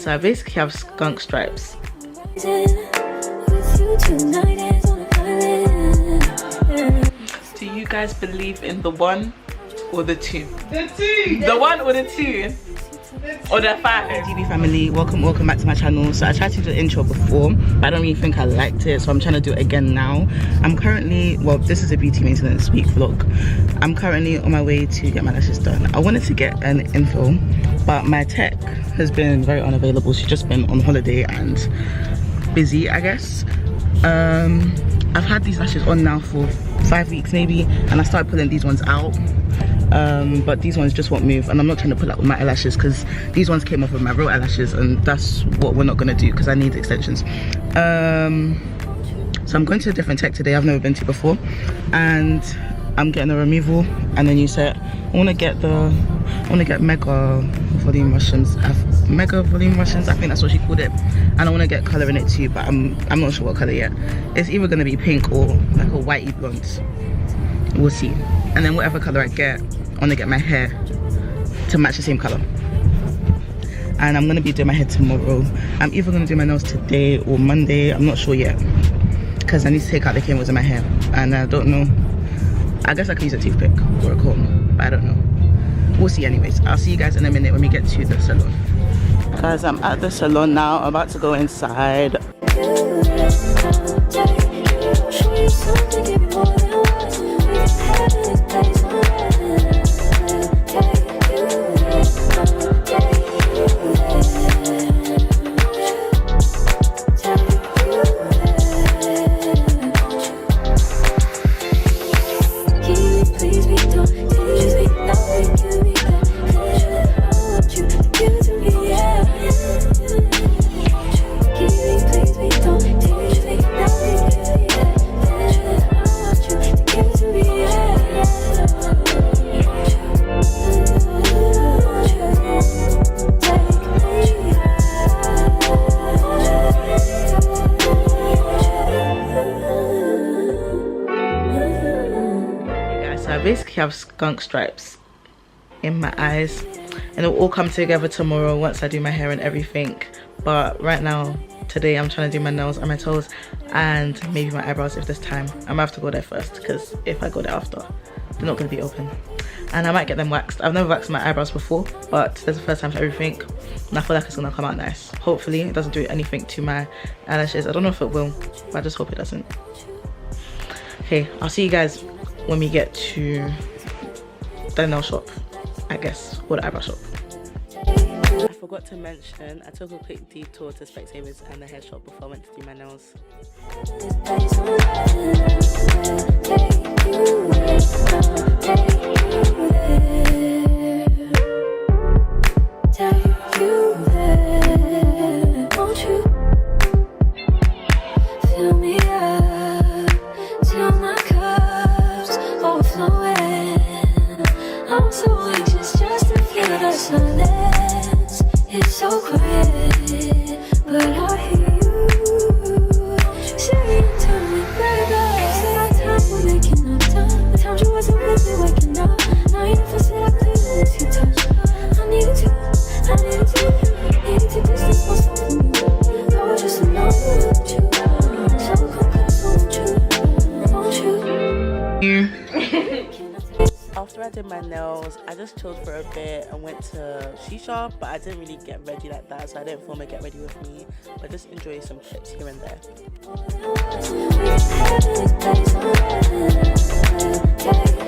So I basically have skunk stripes. Do you guys believe in the one or the two? The two! The one or the two? Or the five? GB family, welcome back to my channel. So I tried to do the intro before, but I don't really think I liked it, so I'm trying to do it again now. I'm currently, well, this is a beauty maintenance week vlog. I'm currently on my way to get my lashes done. I wanted to get an infill, but my tech has been very unavailable. She's just been on holiday and busy, I guess. I've had these lashes on now for 5 weeks maybe, and I started pulling these ones out. But these ones just won't move, and I'm not trying to pull out with my eyelashes because these ones came off with my real eyelashes, and that's what we're not going to do because I need extensions. So I'm going to a different tech today I've never been to before, and I'm getting a removal and a new set. I want to get mega volume Russians. Mega volume Russians, I think that's what she called it, and I want to get color in it too, but I'm not sure what color yet. It's either going to be pink or like a whitey blonde. We'll see. And then whatever color I get, I want to get my hair to match the same color. And I'm going to be doing my hair tomorrow. I'm either going to do my nails today or Monday. I'm not sure yet, because I need to take out the cameras in my hair, and I don't know. I guess I could use a toothpick or a comb, but I don't know. We'll see anyways. I'll see you guys in a minute when we get to the salon. Guys, I'm at the salon now. I'm about to go inside. I basically have skunk stripes in my eyes, and it'll all come together tomorrow once I do my hair and everything. But right now, today, I'm trying to do my nails and my toes and maybe my eyebrows if there's time. I'm gonna have to go there first, because if I go there after, they're not gonna be open. And I might get them waxed. I've never waxed my eyebrows before, but there's the first time for everything, and I feel like it's gonna come out nice. Hopefully it doesn't do anything to my eyelashes. I don't know if it will, but I just hope it doesn't. Okay, I'll see you guys when we get to the nail shop, I guess, or the eyebrow shop. I forgot to mention, I took a quick detour to Specsavers and the hair shop before I went to do my nails. It's so quiet, but I hear you saying to me, baby, said our time we're making up time. The times you wasn't really waking up. Now you never said I couldn't let you touch. I needed to distance myself from you. I was just alone with you. So come close, won't you? After I did my nails, I just chilled for a bit and went to Shisha, but I didn't really get ready like that, so I didn't film a get ready with me, but just enjoy some clips here and there.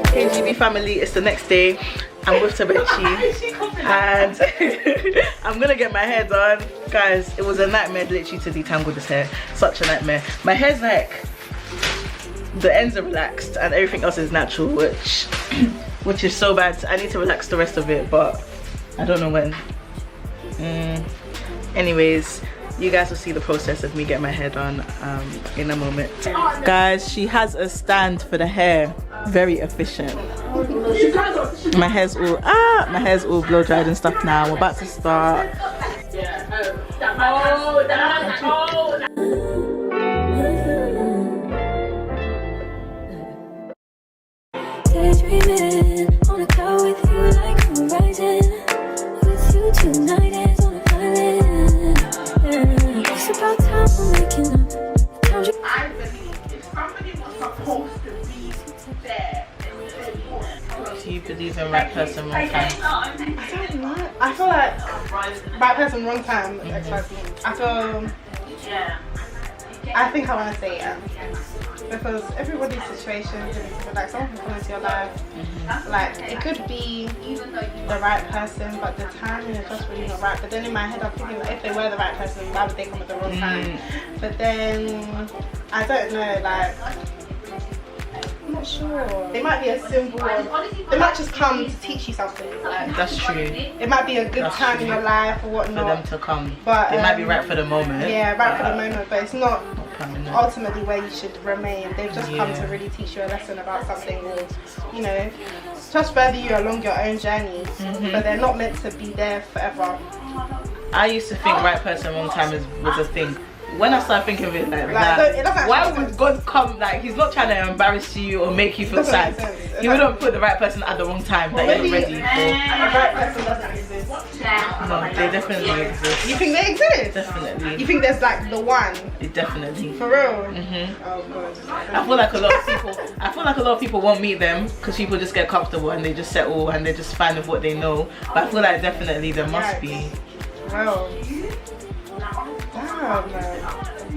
Hey GB family, it's the next day. I'm with Tabechi and I'm gonna get my hair done. Guys, it was a nightmare literally to detangle this hair. Such a nightmare. My hair's like, the ends are relaxed and everything else is natural, which is so bad. I need to relax the rest of it, but I don't know when. Anyways, you guys will see the process of me getting my hair done in a moment. Guys, she has a stand for the hair. Very efficient. My hair's all blow dried and stuff now. We're about to start. Daydreaming on a cloud with you like a horizon. With you tonight is on an island. believe in right person, wrong time? I don't know. I feel like right person, wrong time. I think I want to say yeah. Because everybody's situation is different. Like someone can come into your life, like it could be the right person, but the timing is just really not right. But then in my head, I'm thinking like, if they were the right person, why would they come at the wrong time? But then I don't know, like I'm not sure. It might be a symbol. They might just come to teach you something. Like, that's true. It might be a good time in your life or whatnot. For them to come, but it might be right for the moment. Yeah, right for the moment, but it's not permanent. Ultimately where you should remain. They've just come to really teach you a lesson about something, or you know, just further you along your own journey. But they're not meant to be there forever. I used to think right person, wrong time was a thing. When I started thinking of it like it that, doesn't why would God come? Like, he's not trying to embarrass you or make you feel sad. He wouldn't put the right person at the wrong time that you're ready for. The right person doesn't exist. No, they definitely exist. You think they exist? Definitely. You think there's like the one? Definitely. For real? Oh god. I feel like a lot of people won't meet them because people just get comfortable and they just settle and they're just fine with what they know. But I feel like definitely there must be. Well.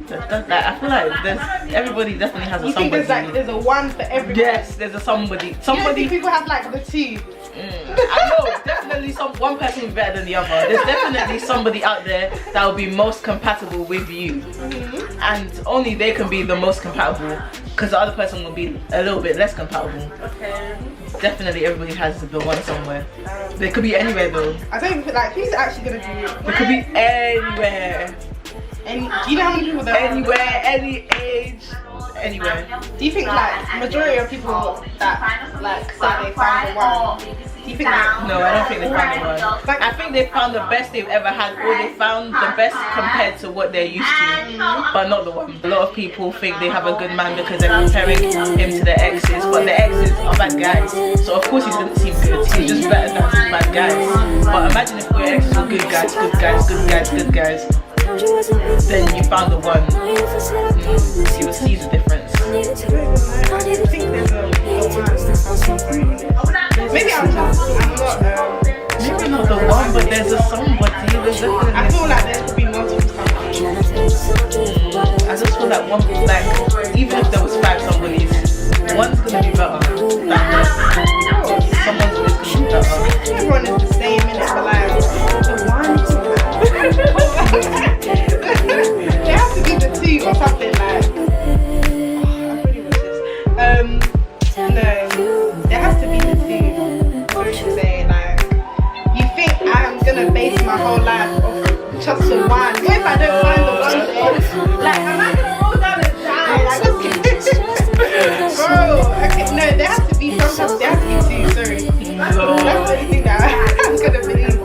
Damn, like, I feel like everybody definitely has a somebody. You think there's a one for everybody? Yes, there's a somebody. You don't think people have like the two? I know, definitely one person is better than the other. There's definitely somebody out there that will be most compatible with you. And only they can be the most compatible because the other person will be a little bit less compatible. Okay. Definitely everybody has the one somewhere. They could be anywhere though. I don't think, like, who's actually going to do it? They could be anywhere. Do you know how many people there are? Anywhere, any age, anywhere. Do you think like majority of people that like say they found the one, do you think like, no, I don't think they found the one. Like, I think they found the best they've ever had, or they found the best compared to what they're used to, but not the one. A lot of people think they have a good man because they're comparing him to their exes, but the exes are bad guys. So of course he's gonna seem good. He's just better than some bad guys. But imagine if your exes were good guys, good guys, good guys, good guys. Then you found the one. You will see the difference. I think there's a one. Maybe I'm not. Maybe not the one, but there's a somebody. I feel like there could be multiple somebodies. I just feel like one, like even if there was 5 somebodies, one's gonna be better than the someone's always gonna be better. Everyone is the same in it, but like the one. There has to be the two or something like. I pretty much this. No, there has to be the two. What would you say? Like, you think I'm gonna base my whole life off just the one? What if I don't find the one there? Like, am I gonna roll down and die? Like, bro, okay, no, there has to be something. There has to be two. Sorry, that's the only thing that I'm gonna believe.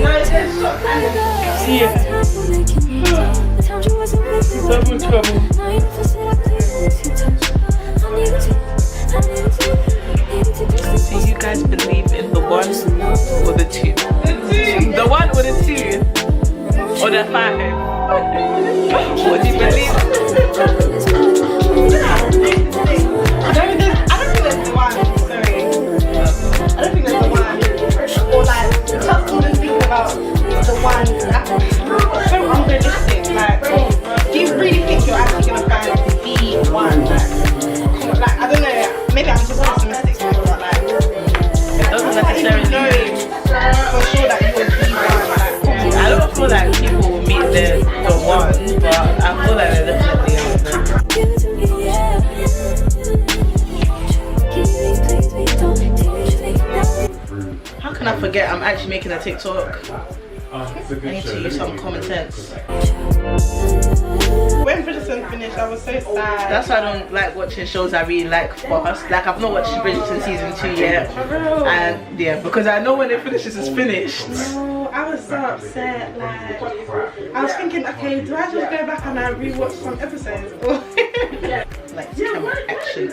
No, there's not. Yeah. Double trouble. Do you guys believe in the one or the two? The one or the two? Or the 5? What do you believe? I don't think there's the one. Sorry. I don't think there's the one. Or like, just even think about the one. That's so unrealistic. Like, do you really think you're actually gonna find the one? Like, I don't know. Maybe I'm just pessimistic, but like, It doesn't necessarily know for sure that you would be one. Like, I don't feel like people will meet the one, but I feel like they're definitely out there. How can I forget I'm actually making a TikTok? I need to use some common sense. when Bridgerton finished, I was so sad. That's why I don't like watching shows I really like fast. Like, I've not watched Bridgerton season 2 yet. And yeah, because I know when it finishes, it's finished. No, I was so upset. Like, I was thinking, okay, do I just go back and I rewatch some episodes? Like, camera action.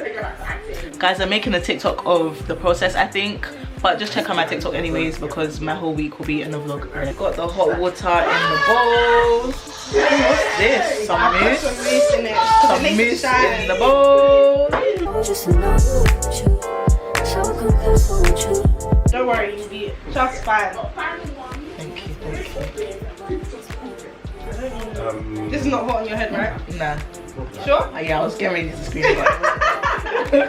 Guys, I'm making a TikTok of the process, I think. But just check out my TikTok anyways, because my whole week will be in the vlog. I got the hot water in the bowl. What's this? Some mousse? Some mousse in it. Some mousse in the bowl. Just know you, so come close, I want you. Don't worry, you'll be just fine. Thank you, thank This is not hot on your head, right? you. Nah. Sure? Yeah, I was getting ready to scream about it.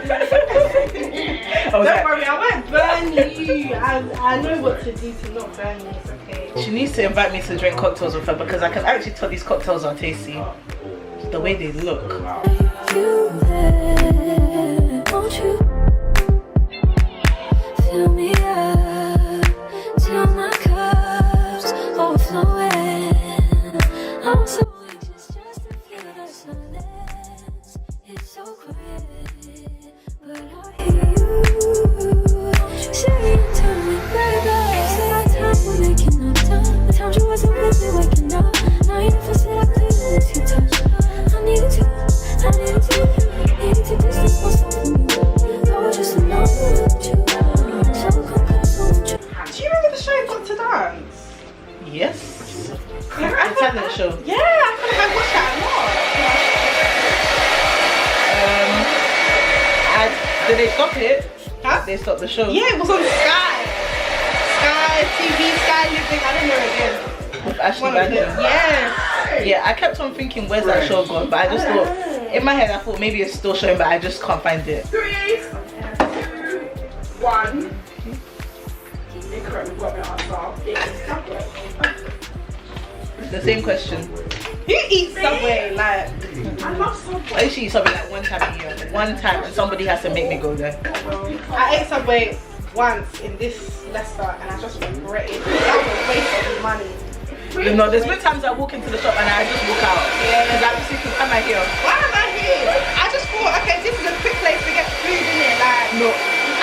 Don't worry, I won't burn you. I know what to do to not burn you, it's okay. She needs to invite me to drink cocktails with her because I can actually tell these cocktails are tasty. The way they look. You there, won't you? Fill me up till my cup's overflowing. I'm so anxious just to feel the silence. It's so quiet, but I hear you saying to me, baby. Say our time, we're making up time. The times you wasn't with me waking up. Now you never said I couldn't you touch. I needed to distance myself from you. I was just alone without you. So come close, I want you. Do you remember the show Got to Dance? Yes. Yeah, The talent show. Yeah, I feel like I watched that a lot. Did they stop it? Huh? They stopped the show. Yeah, it was on Sky. Sky TV, Sky Living, I don't know again. With Ashley One of Bannon. them. Yes. Yeah, I kept on thinking, where's that show gone? But I just thought, in my head, I thought maybe it's still showing, but I just can't find it. 3, 2, 1. Incorrect, we've got my answer. It's Subway. The same question. Who eats Subway? Like, I love Subway. I usually eat something like one time a year. One time, and somebody has to make me go there. I ate Subway once in this Leicester and I just regret it. That was a waste of money. You know, there's been times I walk into the shop and I just walk out. Yeah. Because I'm thinking, why am I here? Why am I here? I just thought, okay, this is a quick place to get food in it. Like, No,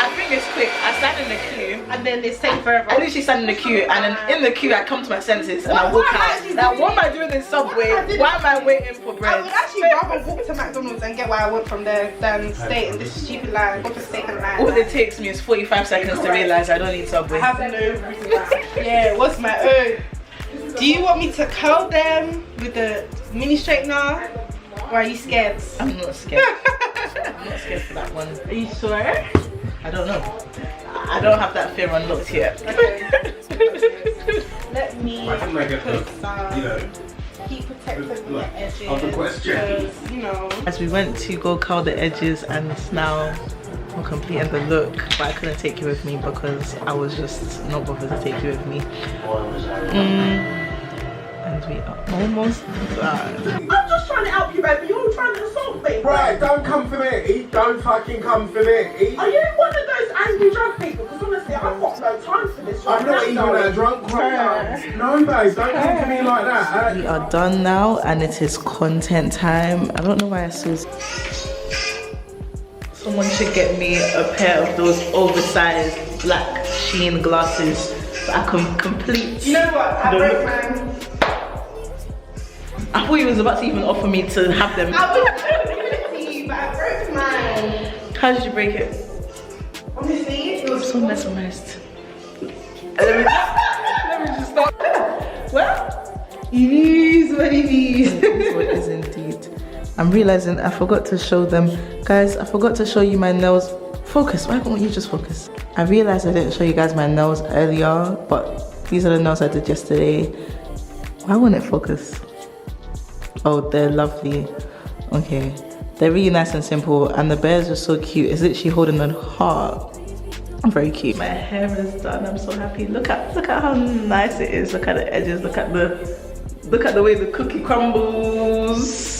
I think it's quick. I stand in the queue. and then it's take forever. I literally stand in the queue, and then in the queue I come to my senses and I walk out. Now, what am I doing in Subway? Why am I waiting for I bread? would actually rather walk to McDonald's and get what I want from there than stay in this stupid line, go for steak and line. All it takes me is 45 seconds to realise I don't need Subway. I have no reason. Yeah, what's my own? Do you want me to curl them with the mini straightener? Or are you scared? I'm not scared. I'm not scared for that one. Are you sure? I don't know. I don't have that fear unlocked yet. Okay. Let me I think they get put the, some you know, heat protectors on the look, edges. of the question. Because, you know. As we went to go curl the edges, and now we're completing the look, but I couldn't take you with me because I was just not bothered to take you with me. And we are almost done. I'm just trying to help you, baby. You're trying to assault me. Right, don't come for me. Don't fucking come for me. Are you one of those angry drunk people? Because honestly, I've got no time for this. I'm not even that drunk right now. No, babe, don't come for me like that. We are done now, and it is content time. I don't know why I saw. Someone should get me a pair of those oversized black Shein glasses so I can complete. You know what? I the broke look. mine. I thought he was about to even offer me to have them. I was going to give it to you, but I broke mine. How did you break it? Honestly, it was So mesmerized. Let me just stop. Well, it is what it is. It is what it is indeed. I'm realizing I forgot to show them. Guys, I forgot to show you my nails. Focus, why can't you just focus? I realized I didn't show you guys my nails earlier, but these are the nails I did yesterday. Why won't it focus? Oh, they're lovely. Okay, they're really nice and simple, and the bears are so cute. It's literally holding a heart. Very cute. My hair is done. I'm so happy. Look at how nice it is. Look at the edges. Look at the way the cookie crumbles.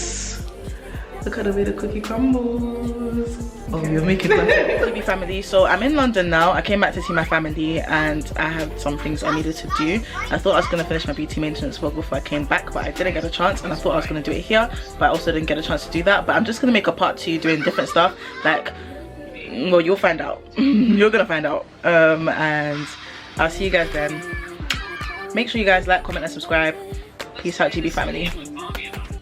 Look at the way the cookie crumbles. Oh, you're making that. TV family. So I'm in London now. I came back to see my family and I had some things I needed to do. I thought I was going to finish my beauty maintenance vlog before I came back, but I didn't get a chance, and I thought I was going to do it here, but I also didn't get a chance to do that. But I'm just going to make a part 2 doing different stuff. Like, well, you'll find out. You're going to find out. And I'll see you guys then. Make sure you guys like, comment and subscribe. Peace out, GB family.